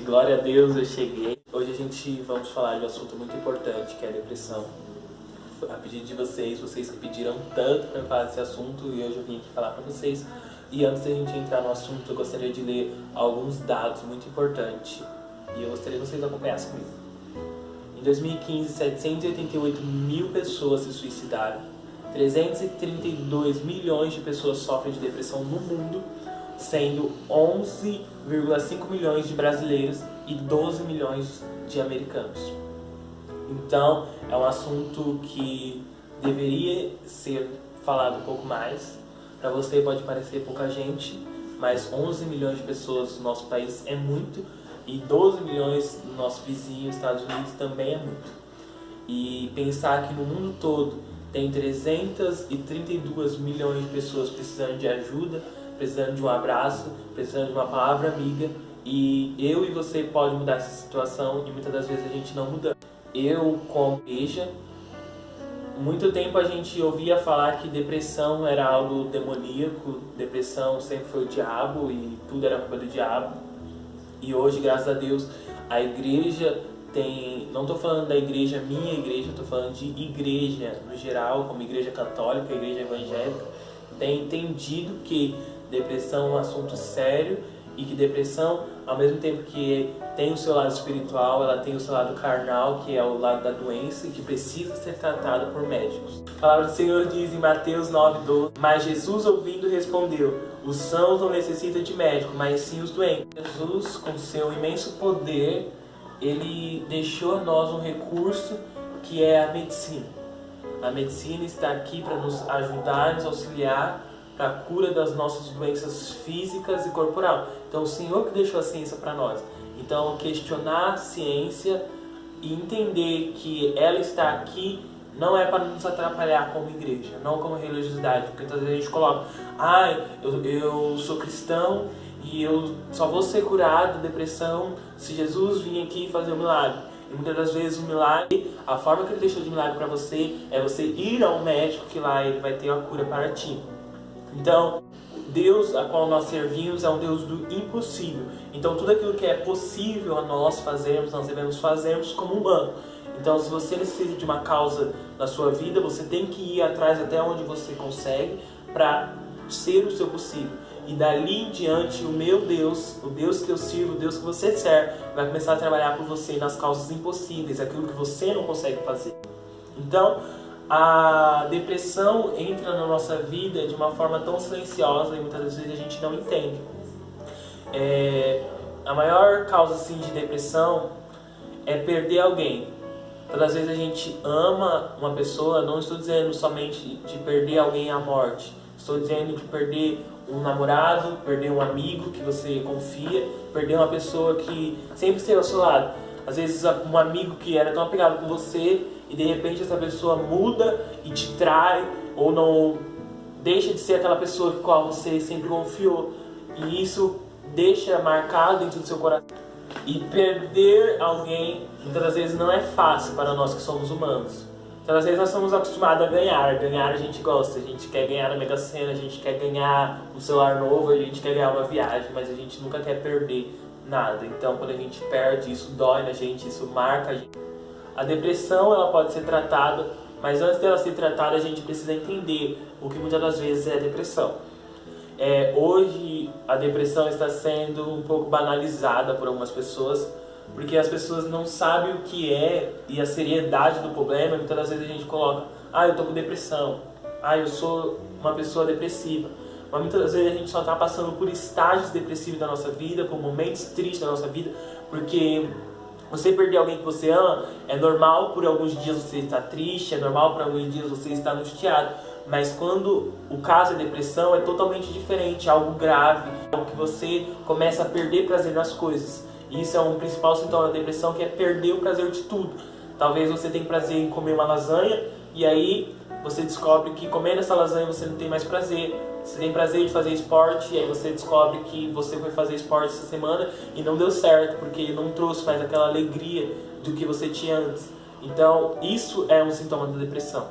Glória a Deus, eu cheguei. Hoje a gente vamos falar de um assunto muito importante, que é a depressão. A pedido de vocês que pediram tanto para eu falar desse assunto, e hoje eu vim aqui falar para vocês. E antes da gente entrar no assunto, eu gostaria de ler alguns dados muito importantes. E eu gostaria que vocês acompanhassem comigo. Em 2015, 788 mil pessoas se suicidaram. 332 milhões de pessoas sofrem de depressão no mundo, sendo 11,5 milhões de brasileiros e 12 milhões de americanos. Então, é um assunto que deveria ser falado um pouco mais. Para você pode parecer pouca gente, mas 11 milhões de pessoas no nosso país é muito, e 12 milhões no nosso vizinho, Estados Unidos, também é muito. E pensar que no mundo todo tem 332 milhões de pessoas precisando de ajuda, precisando de um abraço, precisando de uma palavra amiga, e eu e você pode mudar essa situação, e muitas das vezes a gente não muda. Eu, como igreja, muito tempo a gente ouvia falar que depressão era algo demoníaco, depressão sempre foi o diabo e tudo era culpa do diabo. E hoje, graças a Deus, a igreja tem, não estou falando da igreja, minha igreja, estou falando de igreja no geral, como igreja católica, igreja evangélica, tem entendido que depressão é um assunto sério e que depressão, ao mesmo tempo que tem o seu lado espiritual, ela tem o seu lado carnal, que é o lado da doença e que precisa ser tratada por médicos. A palavra do Senhor diz em Mateus 9:12, mas Jesus ouvindo respondeu, os sãos não necessitam de médico, mas sim os doentes. Jesus, com seu imenso poder, ele deixou a nós um recurso que é a medicina. A medicina está aqui para nos ajudar, nos auxiliar para a cura das nossas doenças físicas e corporal. Então, o Senhor que deixou a ciência para nós. Então, questionar a ciência e entender que ela está aqui não é para nos atrapalhar como igreja, não como religiosidade. Porque às vezes a gente coloca, eu sou cristão e eu só vou ser curado da depressão se Jesus vir aqui fazer um milagre. E muitas das vezes o milagre, a forma que ele deixou de milagre para você é você ir ao médico, que lá ele vai ter a cura para ti. Então, Deus a qual nós servimos é um Deus do impossível. Então, tudo aquilo que é possível a nós fazermos, nós devemos fazermos como humano. Então, se você necessita de uma causa na sua vida, você tem que ir atrás até onde você consegue para ser o seu possível. E dali em diante, o meu Deus, o Deus que eu sirvo, o Deus que você serve, vai começar a trabalhar por você nas causas impossíveis, aquilo que você não consegue fazer. Então, a depressão entra na nossa vida de uma forma tão silenciosa e muitas vezes a gente não entende. A maior causa assim, de depressão é perder alguém. Todas as vezes a gente ama uma pessoa, não estou dizendo somente de perder alguém à morte. Estou dizendo de perder um namorado, perder um amigo que você confia, perder uma pessoa que sempre esteve ao seu lado. Às vezes um amigo que era tão apegado com você e de repente essa pessoa muda e te trai ou não deixa de ser aquela pessoa com a qual você sempre confiou. E isso deixa marcado dentro do seu coração. E perder alguém muitas das vezes não é fácil para nós que somos humanos. Muitas vezes nós somos acostumados a ganhar. Ganhar a gente gosta, a gente quer ganhar na Mega Sena, a gente quer ganhar um celular novo, a gente quer ganhar uma viagem, mas a gente nunca quer perder nada. Então quando a gente perde, isso dói na gente, isso marca a gente. A depressão ela pode ser tratada, mas antes dela ser tratada a gente precisa entender o que muitas das vezes é depressão. Hoje a depressão está sendo um pouco banalizada por algumas pessoas, porque as pessoas não sabem o que é e a seriedade do problema. Muitas das vezes a gente coloca, eu estou com depressão, eu sou uma pessoa depressiva. Mas muitas das vezes a gente só está passando por estágios depressivos da nossa vida, por momentos tristes da nossa vida, porque você perder alguém que você ama, é normal por alguns dias você estar triste, é normal por alguns dias você estar angustiado, mas quando o caso é depressão é totalmente diferente, é algo grave, algo que você começa a perder prazer nas coisas. E isso é um principal sintoma da depressão, que é perder o prazer de tudo. Talvez você tenha prazer em comer uma lasanha e aí você descobre que comendo essa lasanha você não tem mais prazer. Você tem prazer de fazer esporte e aí você descobre que você foi fazer esporte essa semana e não deu certo, porque não trouxe mais aquela alegria do que você tinha antes. Então isso é um sintoma da depressão.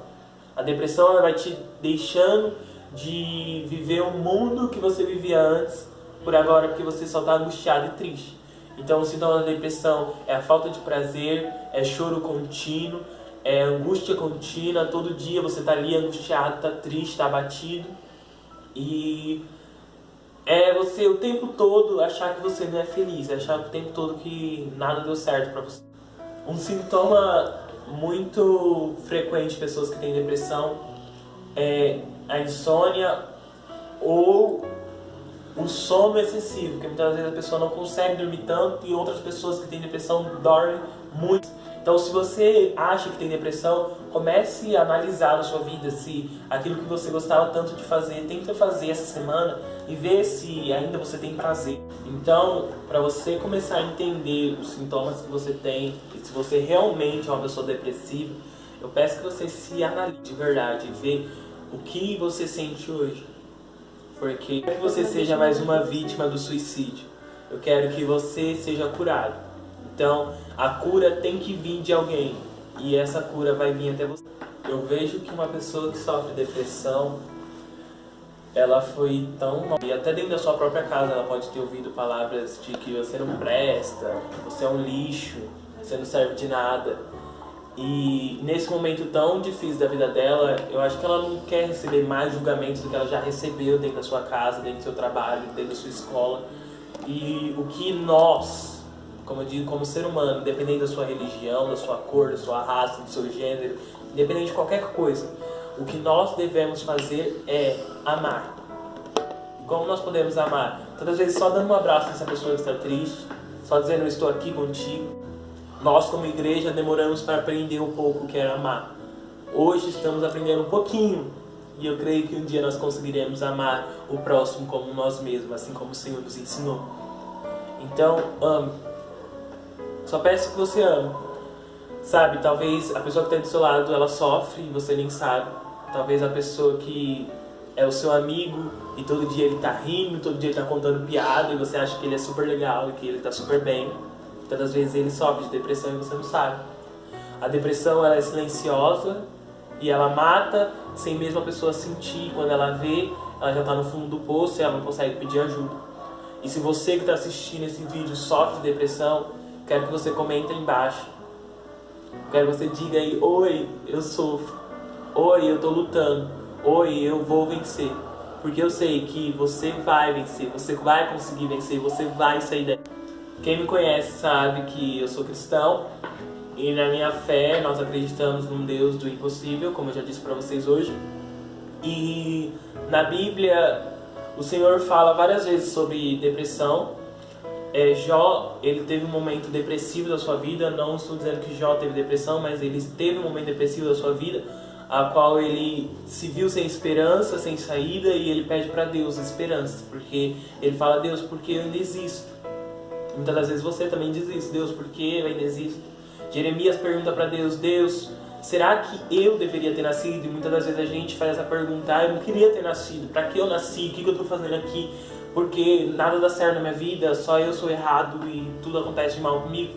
A depressão ela vai te deixando de viver o mundo que você vivia antes por agora, porque você só está angustiado e triste. Então, o sintoma da depressão é a falta de prazer, é choro contínuo, é angústia contínua. Todo dia você tá ali angustiado, tá triste, tá abatido. E é você o tempo todo achar que você não é feliz, achar o tempo todo que nada deu certo pra você. Um sintoma muito frequente de pessoas que têm depressão é a insônia ou o sono excessivo, porque muitas vezes a pessoa não consegue dormir tanto e outras pessoas que têm depressão dormem muito. Então, se você acha que tem depressão, comece a analisar na sua vida se aquilo que você gostava tanto de fazer, tenta fazer essa semana e ver se ainda você tem prazer. Então, para você começar a entender os sintomas que você tem e se você realmente é uma pessoa depressiva, eu peço que você se analise de verdade e vê o que você sente hoje. Porque eu quero que você seja mais uma vítima do suicídio. Eu quero que você seja curado. Então, a cura tem que vir de alguém. E essa cura vai vir até você. Eu vejo que uma pessoa que sofre depressão, ela foi tão mal. E até dentro da sua própria casa ela pode ter ouvido palavras de que você não presta, você é um lixo, você não serve de nada. E nesse momento tão difícil da vida dela, eu acho que ela não quer receber mais julgamentos do que ela já recebeu dentro da sua casa, dentro do seu trabalho, dentro da sua escola. E o que nós, como eu digo, como ser humano, independente da sua religião, da sua cor, da sua raça, do seu gênero, independente de qualquer coisa, o que nós devemos fazer é amar. E como nós podemos amar? Todas as vezes só dando um abraço nessa pessoa que está triste, só dizendo eu estou aqui contigo. Nós, como igreja, demoramos para aprender um pouco o que é amar. Hoje estamos aprendendo um pouquinho. E eu creio que um dia nós conseguiremos amar o próximo como nós mesmos, assim como o Senhor nos ensinou. Então, ame. Só peço que você ame. Sabe, talvez a pessoa que está do seu lado, ela sofre e você nem sabe. Talvez a pessoa que é o seu amigo e todo dia ele está rindo, todo dia ele está contando piada e você acha que ele é super legal e que ele está super bem. Muitas vezes ele sofre de depressão e você não sabe. A depressão, ela é silenciosa e ela mata sem mesmo a pessoa sentir. Quando ela vê, ela já está no fundo do poço e ela não consegue pedir ajuda. E se você que está assistindo esse vídeo sofre de depressão, quero que você comente aí embaixo. Quero que você diga aí, oi, eu sofro. Oi, eu estou lutando. Oi, eu vou vencer. Porque eu sei que você vai vencer, você vai conseguir vencer, você vai sair daí. Quem me conhece sabe que eu sou cristão e na minha fé nós acreditamos num Deus do impossível, como eu já disse para vocês hoje. E na Bíblia o Senhor fala várias vezes sobre depressão. Jó, ele teve um momento depressivo da sua vida. Não estou dizendo que Jó teve depressão, mas ele teve um momento depressivo da sua vida, a qual ele se viu sem esperança, sem saída, e ele pede para Deus esperança, porque ele fala: Deus, por que eu ainda existo? Muitas das vezes você também desiste. Deus, por que eu ainda existo? Jeremias pergunta para Deus: Deus, será que eu deveria ter nascido? E muitas das vezes a gente faz essa pergunta: eu não queria ter nascido. Para que eu nasci? O que eu estou fazendo aqui? Porque nada dá certo na minha vida, só eu sou errado e tudo acontece de mal comigo.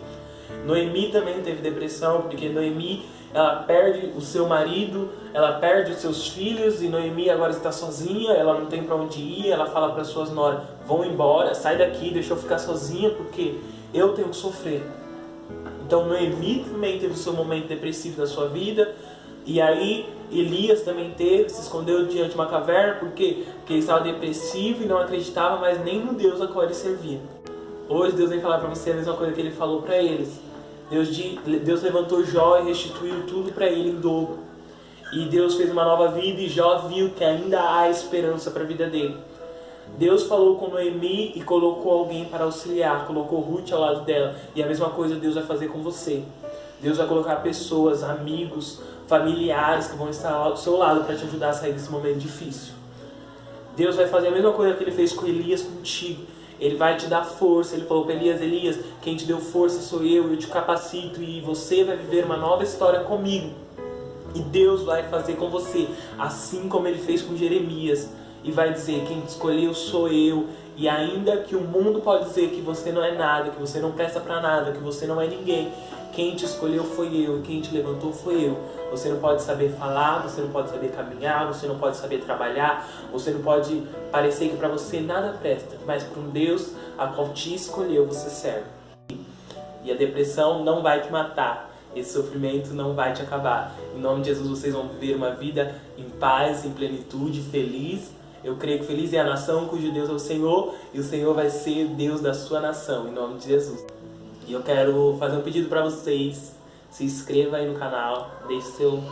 Noemi também teve depressão, porque Noemi, ela perde o seu marido, ela perde os seus filhos, e Noemi agora está sozinha, ela não tem para onde ir. Ela fala para suas noras: vão embora, sai daqui, deixa eu ficar sozinha, porque eu tenho que sofrer. Então Noemi também teve o seu momento depressivo da sua vida. E aí Elias também teve, se escondeu diante de uma caverna, porque ele estava depressivo e não acreditava mais nem no Deus a qual ele servia. Hoje Deus vem falar para você a mesma coisa que ele falou para eles. Deus levantou Jó e restituiu tudo para ele em dobro. E Deus fez uma nova vida e Jó viu que ainda há esperança para a vida dele. Deus falou com Noemi e colocou alguém para auxiliar, colocou Ruth ao lado dela. E a mesma coisa Deus vai fazer com você. Deus vai colocar pessoas, amigos, familiares que vão estar ao seu lado para te ajudar a sair desse momento difícil. Deus vai fazer a mesma coisa que ele fez com Elias contigo. Ele vai te dar força. Ele falou para Elias: Elias, quem te deu força sou eu te capacito e você vai viver uma nova história comigo. E Deus vai fazer com você, assim como ele fez com Jeremias. E vai dizer: quem te escolheu sou eu. E ainda que o mundo pode dizer que você não é nada, que você não presta para nada, que você não é ninguém, quem te escolheu foi eu e quem te levantou foi eu. Você não pode saber falar, você não pode saber caminhar, você não pode saber trabalhar, você não pode parecer que para você nada presta, mas para um Deus a qual te escolheu você serve. E a depressão não vai te matar. Esse sofrimento não vai te acabar. Em nome de Jesus, vocês vão viver uma vida em paz, em plenitude, feliz. Eu creio que feliz é a nação cujo Deus é o Senhor, e o Senhor vai ser Deus da sua nação, em nome de Jesus. E eu quero fazer um pedido para vocês. Se inscreva aí no canal, deixe seu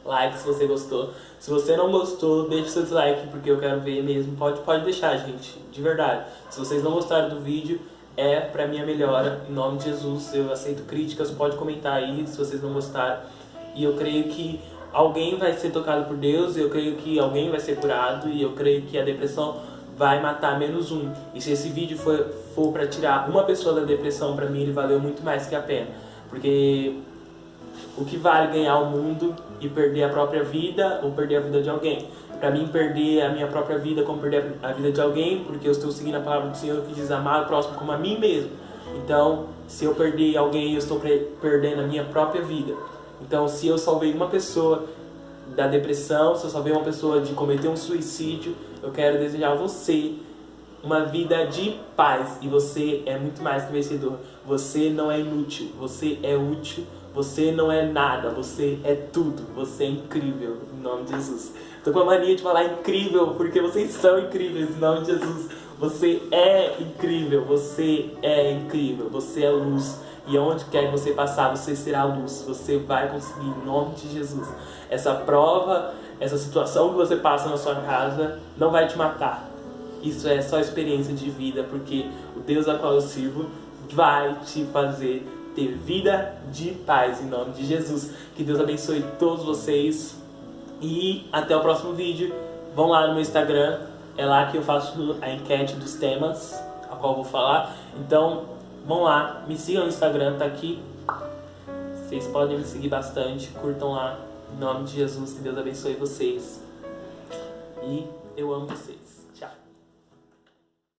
like se você gostou. Se você não gostou, deixe seu dislike, porque eu quero ver mesmo. Pode deixar, gente, de verdade. Se vocês não gostaram do vídeo, é pra minha melhora, em nome de Jesus. Eu aceito críticas, pode comentar aí se vocês não gostaram. E eu creio que alguém vai ser tocado por Deus, eu creio que alguém vai ser curado, e eu creio que a depressão vai matar menos um. E se esse vídeo for pra tirar uma pessoa da depressão, pra mim ele valeu muito mais que a pena. Porque o que vale ganhar o mundo e perder a própria vida, ou perder a vida de alguém? Pra mim, perder a minha própria vida como perder a vida de alguém, porque eu estou seguindo a palavra do Senhor que diz amar o próximo como a mim mesmo. Então, se eu perder alguém, eu estou perdendo a minha própria vida. Então, se eu salvei uma pessoa da depressão, se eu salvei uma pessoa de cometer um suicídio, eu quero desejar a você uma vida de paz. E você é muito mais que vencedor. Você não é inútil, você é útil. Você não é nada, você é tudo. Você é incrível, em nome de Jesus. Tô com a mania de falar incrível, porque vocês são incríveis, em nome de Jesus. Você é incrível, você é incrível, você é luz. E onde quer que você passar, você será luz. Você vai conseguir, em nome de Jesus. Essa prova, essa situação que você passa na sua casa, não vai te matar. Isso é só experiência de vida, porque o Deus a qual eu sirvo vai te fazer ter vida de paz, em nome de Jesus. Que Deus abençoe todos vocês. E até o próximo vídeo. Vão lá no meu Instagram. É lá que eu faço a enquete dos temas a qual eu vou falar. Então, vão lá. Me sigam no Instagram, tá aqui. Vocês podem me seguir bastante. Curtam lá. Em nome de Jesus. Que Deus abençoe vocês. E eu amo vocês.